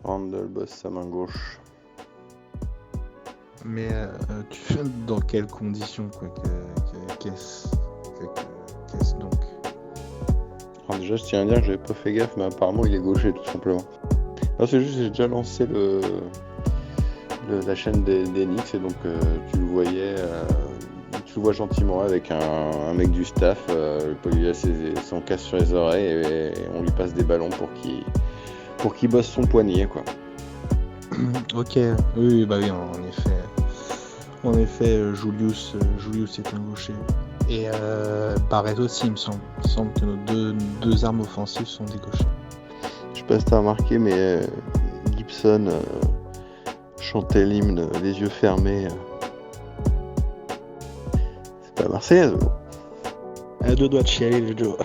Randle bosse sa main gauche. Mais dans quelles conditions, quoi, qu'est-ce donc? Alors déjà, je tiens à dire que j'avais pas fait gaffe, mais apparemment il est gaucher tout simplement. Non, c'est juste que j'ai déjà lancé la chaîne des Knicks et donc tu le voyais, tu le vois gentiment avec un mec du staff, il a son casque sur les oreilles et on lui passe des ballons pour qu'il bosse son poignet, quoi. Ok, oui, bah oui, en effet, Julius est un gaucher. Et Barrett aussi, il me semble. Il me semble que nos deux armes offensives sont des gauchers. Je sais pas si t'as remarqué, mais Gibson chantait l'hymne les yeux fermés. C'est pas marseillaise, bon. À deux doigts de chialer, le Joe.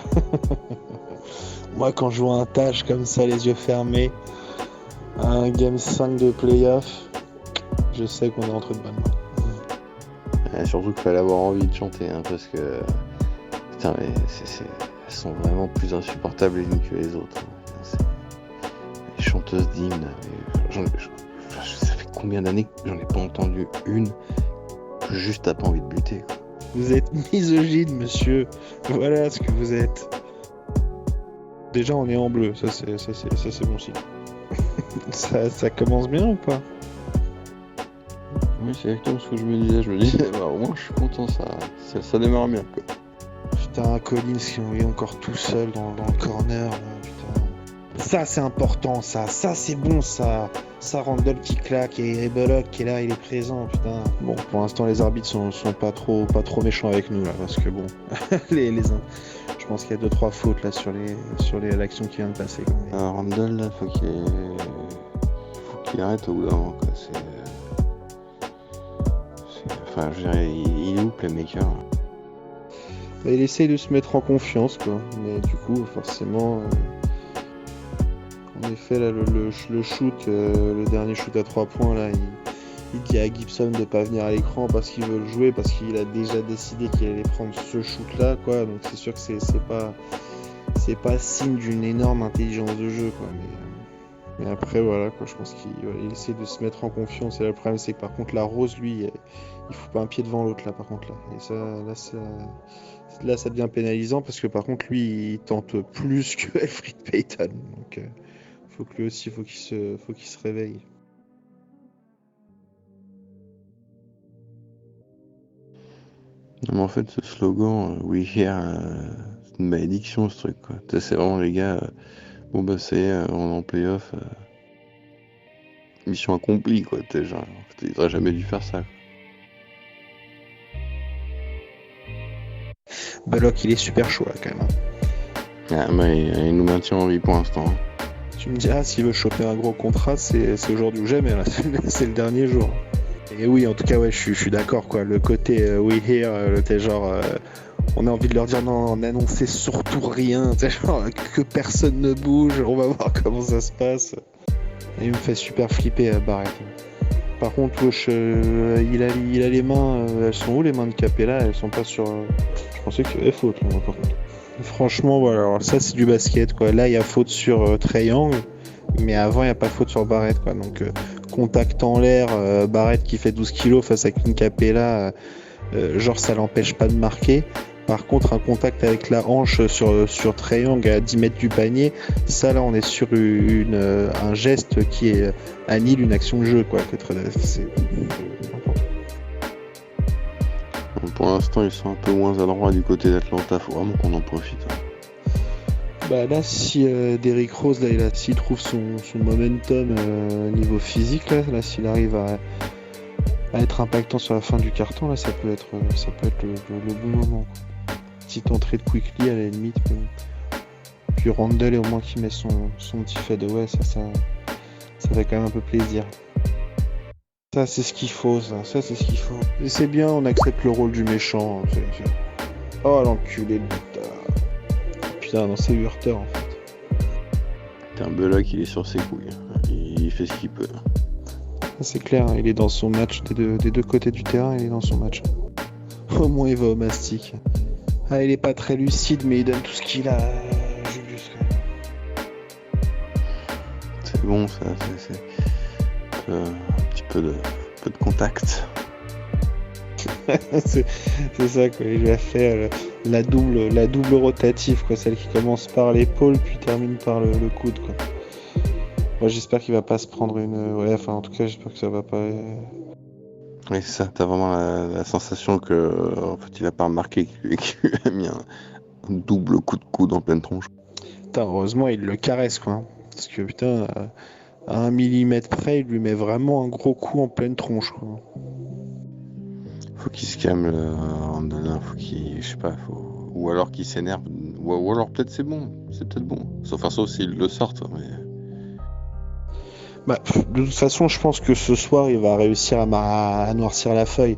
Moi, quand je vois un Taj comme ça, les yeux fermés, un Game 5 de playoff, je sais qu'on est entre de bonnes mains. Surtout qu'il fallait avoir envie de chanter, hein, parce que putain, mais elles sont vraiment plus insupportables les unes que les autres. Les chanteuses d'hymnes. Ça fait combien d'années que j'en ai pas entendu une que juste t'as pas envie de buter, quoi. Vous êtes misogyne, monsieur. Voilà ce que vous êtes. Déjà, on est en bleu. Ça c'est bon signe. ça commence bien ou pas? Oui, c'est exactement ce que je me disais. Je me disais, bah, au moins, je suis content, ça démarre bien, quoi. Putain, Collins qui est encore tout seul dans le corner. Là, putain. Ça, c'est important, ça c'est bon, ça Randle qui claque et Bullock qui est là, il est présent, putain. Bon, pour l'instant, les arbitres sont pas trop méchants avec nous là, parce que bon, je pense qu'il y a 2-3 fautes là sur l'action qui vient de passer. Randle, là, faut qu'il arrête au bout d'un moment, quoi. Enfin, je dirais, il est où, Playmaker, là? Bah, il essaye de se mettre en confiance, quoi. Mais du coup, forcément, en effet, là, le shoot, le dernier shoot à 3 points, là, il dit à Gibson de pas venir à l'écran parce qu'il veut le jouer, parce qu'il a déjà décidé qu'il allait prendre ce shoot-là, quoi. Donc c'est sûr que c'est pas signe d'une énorme intelligence de jeu, quoi. Mais après, voilà, quoi. Je pense qu'il essaie de se mettre en confiance. Et là, le problème, c'est que par contre, la Rose, lui, il fout pas un pied devant l'autre, là, par contre, là. Et ça devient pénalisant parce que par contre, lui, il tente plus que Elfrid Payton. Donc, faut que lui aussi, faut qu'il se réveille. Non, mais en fait, ce slogan, We Here, c'est une malédiction, ce truc, quoi. C'est vraiment les gars, bon bah ça y est, on est en playoff, mission accomplie, quoi. Genre, ils auraient jamais dû faire ça, quoi. Bullock, il est super chaud là quand même. Ah, bah, il nous maintient en vie pour l'instant. Tu me diras, s'il veut choper un gros contrat, c'est aujourd'hui ou jamais, là. C'est le dernier jour. Et oui, en tout cas, ouais, je suis d'accord, quoi. Le côté We Here, le côté genre, on a envie de leur dire non, n'annoncez surtout rien, genre, que personne ne bouge, on va voir comment ça se passe. Et il me fait super flipper Barrett. Par contre, wesh, il a les mains, elles sont où les mains de Capella? Elles sont pas sur. Je pensais qu'il y avait faute, là, par contre. Franchement, voilà, alors ça c'est du basket, quoi. Là, il y a faute sur Trae Young, mais avant, il n'y a pas faute sur Barrett, quoi. Donc, contact en l'air, Barrett qui fait 12 kilos face à Clint Capella, genre ça l'empêche pas de marquer. Par contre, un contact avec la hanche sur Trae Young à 10 mètres du panier, ça là, on est sur un geste qui annule une action de jeu, quoi. C'est Pour l'instant, ils sont un peu moins adroits du côté d'Atlanta, faut vraiment qu'on en profite. Bah là, si Derrick Rose, là, s'il trouve son momentum niveau physique, là s'il arrive à être impactant sur la fin du carton, là, ça peut être le bon moment, quoi. Petite entrée de Quickly à la limite, mais bon. Puis Randle, au moins qui met son petit fadeaway, ça fait quand même un peu plaisir. Ça c'est ce qu'il faut, ça c'est ce qu'il faut. Et c'est bien, on accepte le rôle du méchant. Oh l'enculé de bâtard. Putain, non, c'est Hurter en fait. Un Bullock, il est sur ses couilles. Il fait ce qu'il peut. C'est clair, il est dans son match des deux côtés du terrain, il est dans son match. Au moins il va au mastic. Ah, il est pas très lucide, mais il donne tout ce qu'il a, Julius. C'est bon, ça, c'est un petit peu de contact. c'est ça quoi, il a fait la double rotative quoi, celle qui commence par l'épaule puis termine par le coude quoi. Moi j'espère qu'il va pas se prendre en tout cas j'espère que ça va pas. Oui, c'est ça, t'as vraiment la sensation que en fait il a pas remarqué qu'il lui a mis un double coup de coude en pleine tronche. Putain, heureusement il le caresse quoi, parce que putain à 1 millimètre près il lui met vraiment un gros coup en pleine tronche quoi. Faut qu'il se calme Randall, faut qu'il, je sais pas, ou alors qu'il s'énerve, ou alors peut-être c'est peut-être bon. Sauf s'il le sort, mais... Bah, de toute façon, je pense que ce soir, il va réussir à noircir la feuille.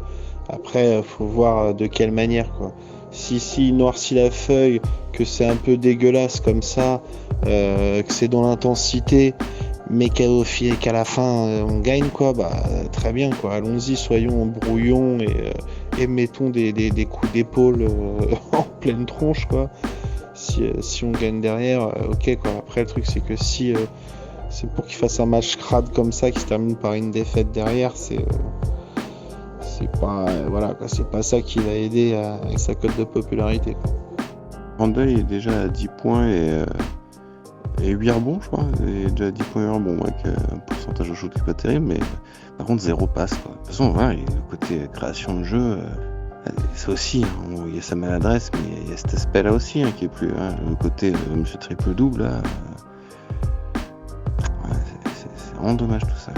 Après, faut voir de quelle manière, quoi. Si noircit la feuille, que c'est un peu dégueulasse comme ça, que c'est dans l'intensité, mais qu'à la fin, on gagne, quoi, bah, très bien, quoi. Allons-y, soyons brouillons et mettons des coups d'épaule en pleine tronche, quoi. Si on gagne derrière, ok, quoi. Après, le truc, c'est que si... c'est pour qu'il fasse un match crade comme ça qui se termine par une défaite derrière, c'est pas voilà quoi, c'est pas ça qui va aider avec sa cote de popularité quoi. Randall est déjà à 10 points et 8 rebonds je crois, et déjà à 10 points et 8 rebonds avec un pourcentage de shoot qui est pas terrible, mais par contre 0 passe quoi. De toute façon voilà, le côté création de jeu, ça aussi, hein, il y a sa maladresse, mais il y a cet aspect là aussi qui est plus, le côté monsieur triple double là. C'est vraiment dommage tout ça.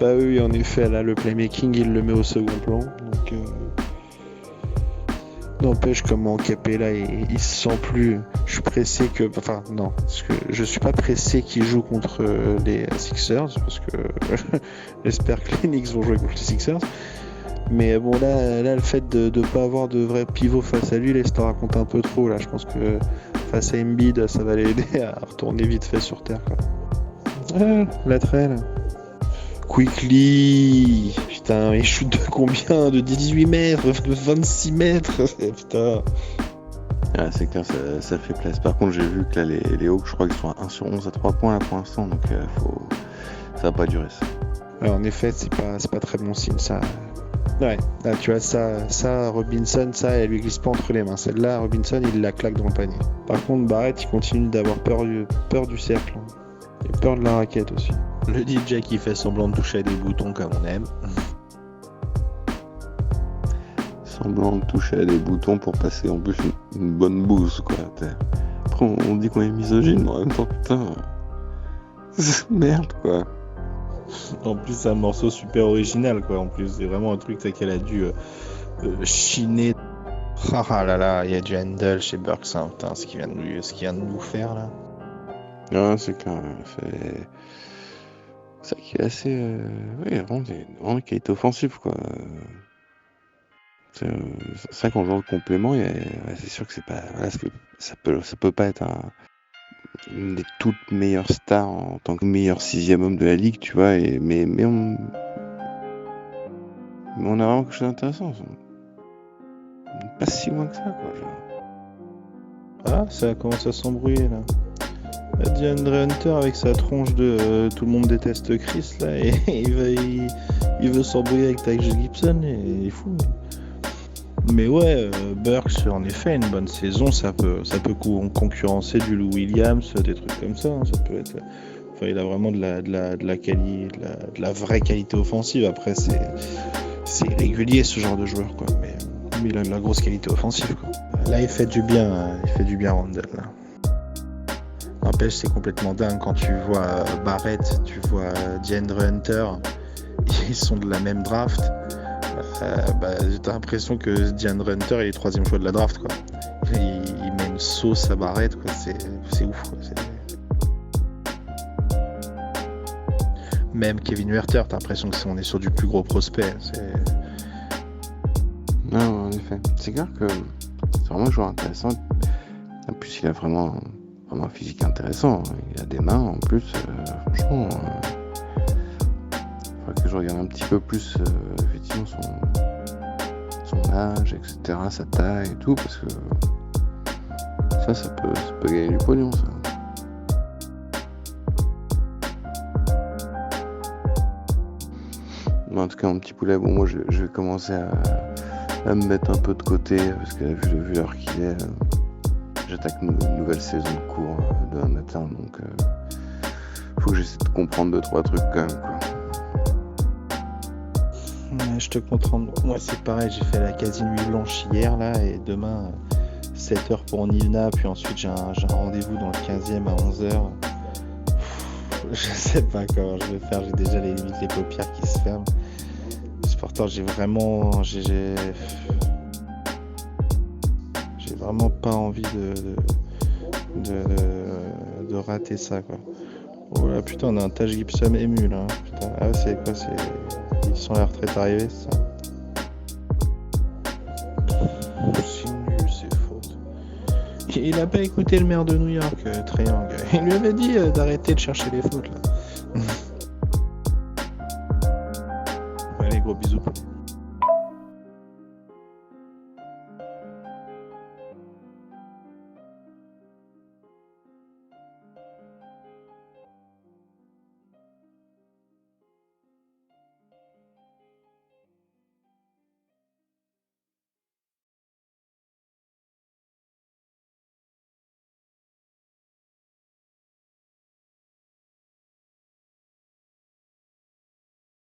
Bah oui, en effet, là, le playmaking, il le met au second plan. Donc, n'empêche comment Capella, il se sent plus. Je suis pressé que. Enfin, non, parce que je suis pas pressé qu'il joue contre les Sixers, parce que j'espère que les Knicks vont jouer contre les Sixers. Mais bon, là, le fait de ne pas avoir de vrai pivot face à lui, là, ça te raconte un peu trop. Là, je pense que face à Embiid, ça va l'aider à retourner vite fait sur terre. Quoi. Ah, la traîne. Quickly. Putain, il shoot de combien? De 18 mètres? De 26 mètres? Putain. Ah, c'est clair, ça fait place. Par contre, j'ai vu que là, les Hawks, je crois qu'ils sont à 1 sur 11 à 3 points là pour l'instant, donc ça va pas durer ça. Alors, en effet, c'est pas très bon signe ça. Ouais, là tu vois ça Robinson, ça elle lui glisse pas entre les mains. Celle-là, Robinson il la claque dans le panier. Par contre Barrett il continue d'avoir peur du cercle. Et peur de la raquette aussi. Le DJ qui fait semblant de toucher à des boutons comme on aime. Semblant de toucher à des boutons pour passer en plus une bonne bouse quoi. Après on dit qu'on est misogyne, mais en même temps putain. Merde quoi. En plus, c'est un morceau super original, quoi. En plus, c'est vraiment un truc qu'elle a dû chiner. Ah là là, il y a du handle chez Burks, hein. Putain, ce qu'il vient de nous faire là. Ah, c'est clair, c'est ça qui est assez. Oui, vraiment une qualité offensive, quoi. C'est vrai qu'en jouant le complément, c'est sûr que c'est pas. Voilà, ça peut pas être une des toutes meilleures stars en tant que meilleur 6e homme de la ligue, tu vois, mais on a vraiment quelque chose d'intéressant. Pas si loin que ça, quoi. Ah, ça commence à s'embrouiller là. DeAndre Hunter avec sa tronche de tout le monde déteste Chris là, et il veut s'embrouiller avec Taj Gibson et il est fou. Mais ouais, Burks, en effet, une bonne saison, ça peut concurrencer du Lou Williams, des trucs comme ça. Hein, ça peut être. Enfin, il a vraiment de la vraie qualité offensive. Après, c'est irrégulier ce genre de joueur, quoi. Mais il a de la grosse qualité offensive, quoi. Là, il fait du bien Randall. Là. N'empêche, c'est complètement dingue quand tu vois Barrett, tu vois DeAndre Hunter, ils sont de la même draft. T'as l'impression que DeAndre Hunter est le 3e choix de la draft, quoi. Il met une sauce à Barrett, quoi. C'est ouf, quoi. Même Kevin Huerter, t'as l'impression qu'on est sur du plus gros prospect. Non, en effet. C'est clair que c'est vraiment un joueur intéressant. En plus, il a vraiment un physique intéressant. Il a des mains en plus. Franchement, il faudrait que je regarde un petit peu plus effectivement son âge, etc., sa taille et tout, parce que ça peut gagner du pognon, ça. Mais en tout cas, mon petit poulet, bon, moi je vais commencer à me mettre un peu de côté parce que vu l'heure qu'il est, j'attaque une nouvelle saison de cours demain matin, donc faut que j'essaie de comprendre 2-3 trucs quand même, quoi. Ouais, je te comprends. Moi, c'est pareil, j'ai fait la quasi nuit blanche hier, là, et demain, 7h pour Nivna, puis ensuite j'ai un rendez-vous dans le 15e à 11h. Je sais pas comment je vais faire, j'ai déjà les paupières qui se ferment. Pourtant, j'ai vraiment pas envie de rater ça, quoi. Oh là, putain, on a un Taj Gibson ému, là. Putain. Ah, c'est quoi, ils sont à la retraite arrivée, c'est ça? C'est nul, c'est faute. Il a pas écouté le maire de New York, Triangle. Il lui avait dit d'arrêter de chercher les fautes, là. Allez, gros bisous.